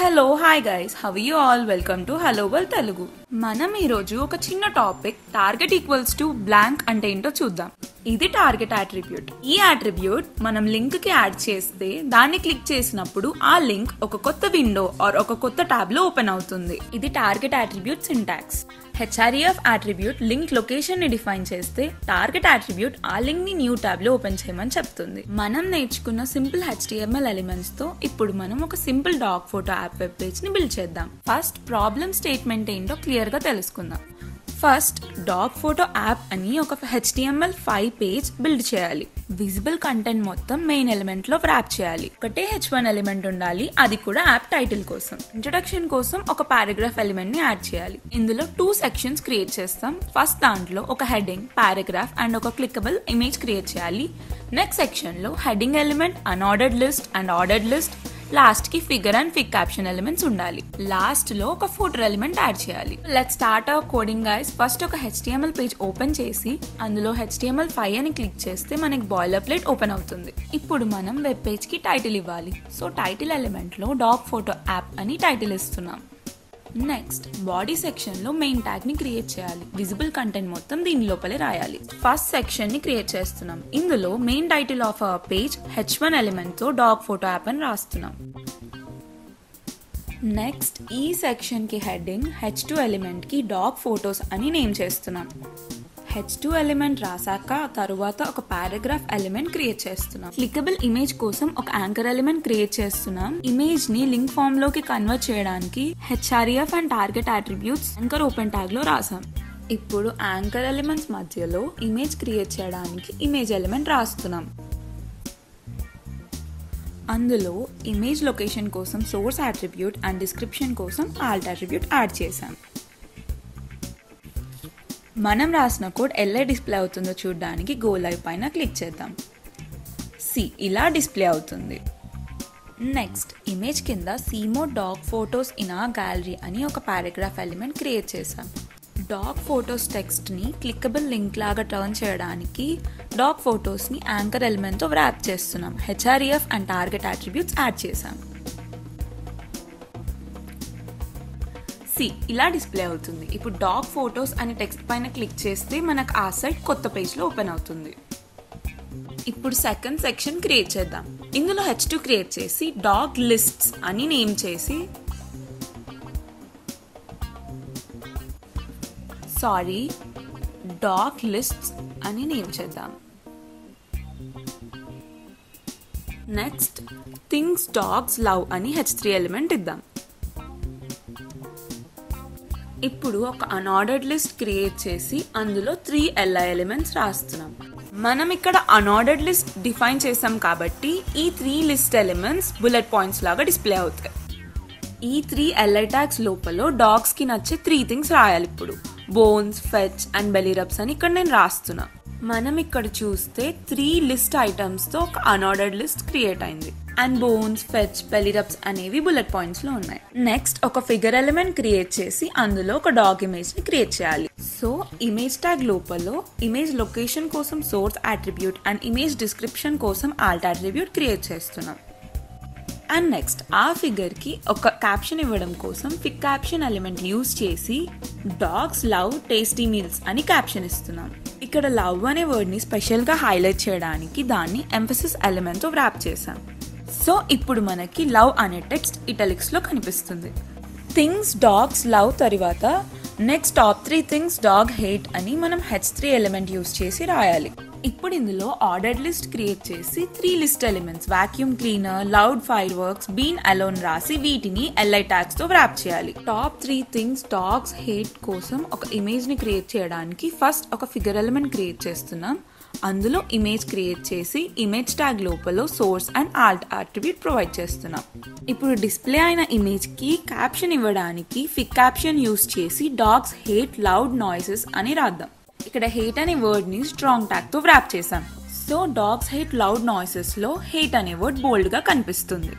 Hello hi guys, how you all? Welcome to hello world Telugu. మనం ఈరోజు ఒక చిన్న topic target equals to blank అంటే ఏంటో చూద్దాం. ఇది టార్గెట్ అట్రిబ్యూట్. ఈ అట్రిబ్యూట్ మనం లింక్ కి యాడ్ చేస్తే దాన్ని క్లిక్ చేసినప్పుడు ఆ లింక్ ఒక కొత్త విండో ఆర్ ఒక కొత్త ట్యాబ్ లో ఓపెన్ అవుతుంది. ఇది target attribute syntax. Href attribute link location ని డిఫైన్ చేస్తే టార్గెట్ అట్రిబ్యూట్ ఆ లింక్ ని న్యూ ట్యాబ్ లో ఓపెన్ చేయమని చెప్తుంది. మనం నేర్చుకున్న సింపుల్ HTML ఎలిమెంట్స్ తో ఇప్పుడు మనం ఒక simple dog photo app web page ని బిల్డ్ చేద్దాం. ఫస్ట్ ప్రాబ్లమ్ స్టేట్మెంట్ ఏంటో క్లియర్ గా తెలుసుకుందాం. ఫస్ట్ డాగ్ ఫోటో యాప్ అని ఒక HTML5 పేజ్ బిల్డ్ చేయాలి. విజిబుల్ కంటెంట్ మొత్తం మెయిన్ ఎలిమెంట్ లో వ్రాప్ చేయాలి. ఒకటే H1 ఎలిమెంట్ ఉండాలి, అది కూడా యాప్ టైటిల్ కోసం. ఇంట్రొడక్షన్ కోసం ఒక పారాగ్రాఫ్ ఎలిమెంట్ ని యాడ్ చేయాలి. ఇందులో 2 సెక్షన్స్ క్రియేట్ చేస్తాం. ఫస్ట్ దాంట్లో ఒక హెడ్డింగ్, పారాగ్రాఫ్ అండ్ ఒక క్లికబుల్ ఇమేజ్ క్రియేట్ చేయాలి. నెక్స్ట్ సెక్షన్ లో heading element, unordered list and ordered list, last కి figure and fig caption elements ఉండాలి. లాస్ట్ లో ఒక ఫూటర్ ఎలిమెంట్ యాడ్ చేయాలి. Let's start our coding guys. First ఒక HTML page open చేసి అందులో HTML5 అని క్లిక్ చేస్తే మనకి బాయిలర్ ప్లేట్ ఓపెన్ అవుతుంది. ఇప్పుడు మనం వెబ్ పేజ్ కి టైటిల్ ఇవ్వాలి. సో టైటిల్ ఎలిమెంట్ లో డాగ్ ఫోటో యాప్ అని టైటిల్ ఇస్తున్నాం. నెక్స్ట్ బాడీ సెక్షన్ లో మెయిన్ ట్యాగ్ ని క్రియేట్ చేయాలి. విజిబుల్ కంటెంట్ మొత్తం దీని లోపలే రాయాలి. ఫస్ట్ సెక్షన్ ని క్రియేట్ చేస్తున్నాం. ఇందులో main title of our page H1 element తో డాగ్ ఫోటో యాప్ అని రాస్తున్నాం. నెక్స్ట్ ఈ సెక్షన్ కి హెడ్డింగ్ H2 ఎలిమెంట్ కి డాగ్ ఫోటోస్ అని నేమ్ చేస్తున్నాం. H2 ఎలిమెంట్ రాసాక తరువాత ఒక పారాగ్రాఫ్ ఎలిమెంట్ క్రియేట్ చేస్తున్నాం. క్లికబుల్ ఇమేజ్ కోసం ఒక యాంకర్ ఎలిమెంట్ క్రియేట్ చేస్తున్నాం. ఇమేజ్ ని లింక్ ఫామ్ లోకి కన్వర్ట్ చేయడానికి href and target attributes anchor open tag లో రాసాం. ఇప్పుడు యాంకర్ ఎలిమెంట్స్ మధ్యలో ఇమేజ్ క్రియేట్ చేయడానికి ఇమేజ్ ఎలిమెంట్ రాస్తున్నాం. అందులో ఇమేజ్ లొకేషన్ కోసం సోర్స్ అట్రిబ్యూట్ అండ్ డిస్క్రిప్షన్ కోసం ఆల్ట్ అట్రిబ్యూట్ యాడ్ చేసాం. మనం రాసిన కోడ్ ఎలా డిస్ప్లే అవుతుందో చూడడానికి గో లైవ్ పైన క్లిక్ చేద్దాం. ఇలా డిస్ప్లే అవుతుంది. నెక్స్ట్ ఇమేజ్ కింద సీమోడ్ డాగ్ ఫోటోస్ ఇన్ ఆ గ్యాలరీ అని ఒక పారాగ్రాఫ్ ఎలిమెంట్ క్రియేట్ చేసాం. డాగ్ ఫోటోస్ టెక్స్ట్ ని క్లికబుల్ లింక్ లాగా టర్న్ చేయడానికి డాగ్ ఫోటోస్ ని యాంకర్ ఎలిమెంట్ తో వ్రాప్ చేస్తున్నాం. Href and target attributes add చేసాం. ఇలా డిస్ప్లే అవుతుంది. ఇప్పుడు డాగ్ ఫోటోస్ అని టెక్స్ట్ పైన క్లిక్ చేస్తే మనకు ఆ సైట్ కొత్త పేజ్ లో ఓపెన్ అవుతుంది. ఇప్పుడు సెకండ్ సెక్షన్ క్రియేట్ చేద్దాం. ఇందులో H2 క్రియేట్ చేసి డాగ్ లిస్ట్స్ అని నేమ్ చేసి డాగ్ లిస్ట్స్ అని నేమ్ చేద్దాం. నెక్స్ట్ థింగ్స్ డాగ్స్ లవ్ అని H3 ఎలిమెంట్ ఇద్దాం. ఇప్పుడు ఒక అన్ఆర్డర్డ్ లిస్ట్ క్రియేట్ చేసి అందులో 3 LI ఎలిమెంట్స్ రాస్తున్నాం. మనం ఇక్కడ అన్ఆర్డర్డ్ లిస్ట్ డిఫైన్ చేసాం కాబట్టి ఈ 3 లిస్ట్ ఎలిమెంట్స్ బుల్లెట్ పాయింట్స్ లాగా డిస్ప్లే అవుతాయి. ఈ 3 LI ట్యాగ్స్ లోపల డాగ్స్ కి నచ్చే 3 థింగ్స్ రాయాలి. ఇప్పుడు bones, fetch and belly rubs అని ఇక్కడ నేను రాస్తున్నా. మనం ఇక్కడ చూస్తే 3 లిస్ట్ ఐటమ్స్ తో ఒక అన్ఆర్డర్డ్ లిస్ట్ క్రియేట్ అయింది. And bones, fetch, belly rubs అనేవి బుల్లెట్ పాయింట్స్ లో ఉన్నాయి. నెక్స్ట్ ఒక ఫిగర్ ఎలిమెంట్ క్రియేట్ చేసి అందులో ఒక డాగ్ ఇమేజ్ ని క్రియేట్ చేయాలి. సో ఇమేజ్ ట్యాగ్ లోపల ఇమేజ్ లొకేషన్ కోసం source attribute and image description కోసం ఆల్ట్ అట్రిబ్యూట్ క్రియేట్ చేస్తున్నాం. అండ్ నెక్స్ట్ ఆ ఫిగర్ కి ఒక క్యాప్షన్ ఇవ్వడం కోసం ఫిగ్ క్యాప్షన్ ఎలిమెంట్ యూజ్ చేసి డాగ్స్ లవ్ టేస్టీ మీల్స్ అని క్యాప్షన్ ఇస్తున్నాం. ఇక్కడ లవ్ అనే వర్డ్ ని స్పెషల్ గా హైలైట్ చేయడానికి దాన్ని ఎంఫసిస్ ఎలిమెంట్ తో వ్రాప్ చేసాం. సో ఇప్పుడు మనకి లవ్ అనే టెక్స్ట్ ఇటాలిక్స్ లో కనిపిస్తుంది. థింగ్స్ డాగ్స్ లవ్ తర్వాత next top 3 things dog hate అని మనం H3 ఎలిమెంట్ యూజ్ చేసి రాయాలి. ఇప్పుడు ఇందులో ఆర్డర్డ్ లిస్ట్ క్రియేట్ చేసి 3 list elements vacuum cleaner, loud fireworks, being alone రాసి వీటిని LI ట్యాగ్స్ తో వ్రాప్ చేయాలి. టాప్ 3 థింగ్స్ డాగ్స్ హేట్ కోసం ఒక ఇమేజ్ ని క్రియేట్ చేయడానికి ఫస్ట్ ఒక ఫిగర్ ఎలిమెంట్ క్రియేట్ చేస్తున్నాం. అందులో ఇమేజ్ క్రియేట్ చేసి ఇమేజ్ ట్యాగ్ లోపల source and Alt attribute provide చేస్తున్నాం. ఇప్పుడు డిస్ప్లే అయిన ఇమేజ్ కి క్యాప్షన్ ఇవ్వడానికి ఫిగ్ క్యాప్షన్ యూజ్ చేసి డాగ్స్ హేట్ లౌడ్ నాయిసెస్ అని రాద్దాం. ఇక్కడ హేట్ అనే వర్డ్ ని స్ట్రాంగ్ ట్యాగ్ తో వ్రాప్ చేసాం. So dogs hate loud noises లో హేట్ అనే వర్డ్ బోల్డ్ గా కనిపిస్తుంది.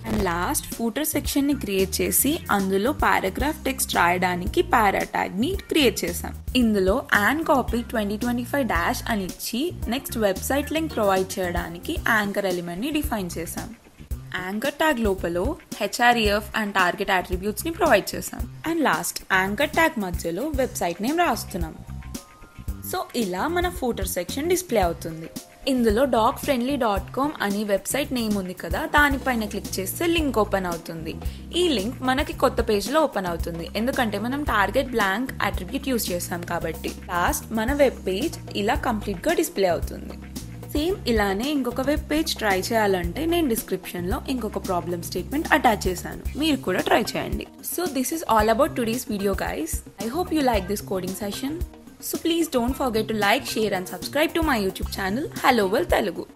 అండ్ లాస్ట్ ఫూటర్ సెక్షన్ ని క్రియేట్ చేసి అందులో పారాగ్రాఫ్ టెక్స్ట్ రాయడానికి పారా ట్యాగ్ ని క్రియేట్ చేసాం. ఇందులో యాన్ కాపీ 2025 అని ఇచ్చి నెక్స్ట్ వెబ్సైట్ లింక్ ప్రొవైడ్ చేయడానికి యాంకర్ ఎలిమెంట్ ని డిఫైన్ చేసాం. యాంకర్ ట్యాగ్ లోపల హెచ్ఆర్ఈఎఫ్ అండ్ టార్గెట్ అట్రిబ్యూట్స్ ని ప్రొవైడ్ చేసాం. అండ్ లాస్ట్ యాంకర్ ట్యాగ్ మధ్యలో వెబ్సైట్ నేమ్ రాస్తున్నాం. సో ఇలా మన ఫూటర్ సెక్షన్ డిస్ప్లే అవుతుంది. ఇందులో dogfriendly.com అని వెబ్సైట్ నేమ్ ఉంది కదా, దానిపైన క్లిక్ చేస్తే లింక్ ఓపెన్ అవుతుంది. ఈ లింక్ మనకి కొత్త పేజ్లో ఓపెన్ అవుతుంది, ఎందుకంటే మనం టార్గెట్ బ్లాంక్ అట్రిబ్యూట్ యూస్ చేస్తాం కాబట్టి. లాస్ట్ మన వెబ్ పేజ్ ఇలా కంప్లీట్గా డిస్ప్లే అవుతుంది. సేమ్ ఇలానే ఇంకొక వెబ్ పేజ్ ట్రై చేయాలంటే నేను డిస్క్రిప్షన్లో ఇంకొక ప్రాబ్లమ్ స్టేట్మెంట్ అటాచ్ చేశాను, మీరు కూడా ట్రై చేయండి. So this is all about today's video guys. I hope you like this coding session. So please don't forget to like, share and subscribe to my YouTube channel Hello World Telugu.